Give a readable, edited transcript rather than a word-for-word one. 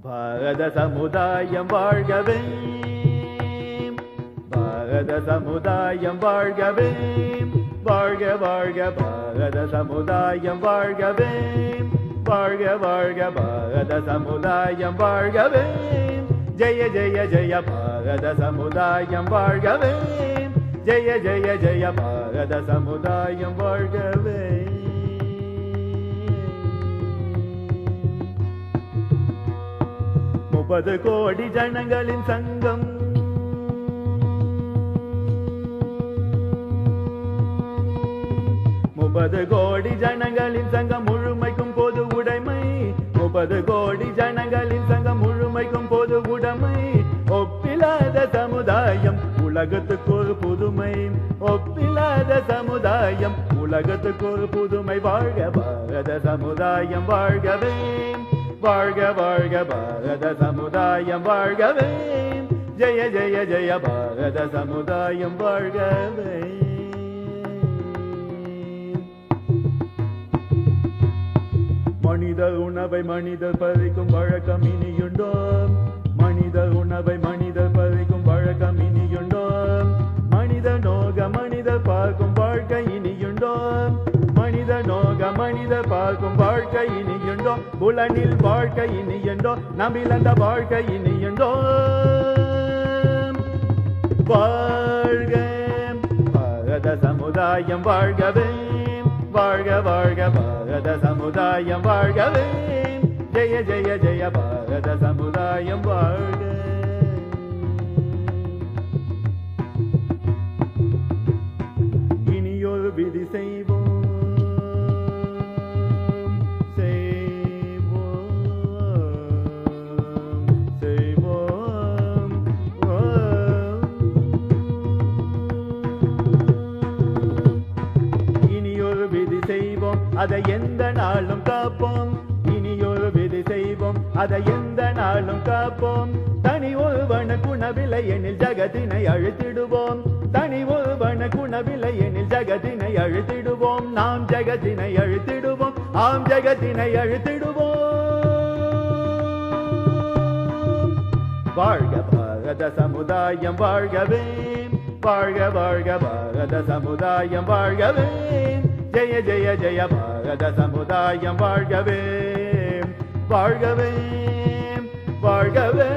பாரத சமுதாயம் வாழ்கவே, பாரத சமுதாயம் வாழ்கவே, வாழ்க வாழ்க பாரத சமுதாயம் வாழ்கவே, வாழ்க வாழ்க பாரத சமுதாயம் வாழ்கவே, ஜெய ஜெய ஜெய பாரத சமுதாயம் வாழ்கவே, ஜெய ஜெய ஜெய பாரத சமுதாயம் வாழ்கவே. 30 கோடி ஜனங்களின் சங்கம், 30 கோடி ஜனங்களின் சங்கம் முழுமைக்கும் பொது உடைமை, 30 கோடி ஜனங்களின் சங்கம் முழுமைக்கும் பொது உடைமை, ஒப்பில்லாத சமுதாயம் உலகத்துக்கு ஒரு புதுமை, ஒப்பில்லாத சமுதாயம் உலகத்துக்கு ஒரு புதுமை, வாழ்க பாரத சமுதாயம் வாழ்கவே, வாழ்க வாழ்க பாரத சமுதாயம் வாழ்கவே, ஜெய ஜெய ஜெய பாரத சமுதாயம் வாழ்கவே. மனித உணவை மனிதர் பறிக்கும் வழக்கம் இனியுண்டோ, மனித உணவை மனிதர் பறிக்கும் வழக்கம் இனியுண்டோ, மனித நோக மனிதர் பார்க்கும் வாழ்க்கை இனியுண்டோ, மனித நோக மனிதர் பார்க்கும் வாழ்க்கை இனியுண்டோ, புலனில் வாழ்க்கை இனியுண்டோ, நம்பிலந்த வாழ்க்கை இனியுண்டோ, வாழ்க பாரத சமுதாயம் வாழ்கவே, வாழ்க வாழ்க பாரத சமுதாயம் வாழ்கவே, ஜெய ஜெய ஜெய பாரத சமுதாயம் வாழ்க. இனியொரு விதி செய்வோம், அதை எந்த நாளும் காப்போம், இனியொரு விதி செய்வோம், அதை எந்த நாளும் காப்போம், தனி ஒருவன குணவில்லை எனில் ஜகத்தினை அழுத்திடுவோம், தனி ஒருவன குணவில்லை எனில் ஜகத்தினை அழுத்திடுவோம், நாம் ஜகத்தினை அழுத்திடுவோம், ஆம் ஜகத்தினை அழுத்திடுவோம், வாழ்க பாரத சமுதாயம் வாழ்கவே, வாழ்க வாழ்க பாரத சமுதாயம் வாழ்கவே, ஜெய ஜெய ஜெய பாரத சமுதாயம் வாழ்கவே, வாழ்கவே வாழ்கவே.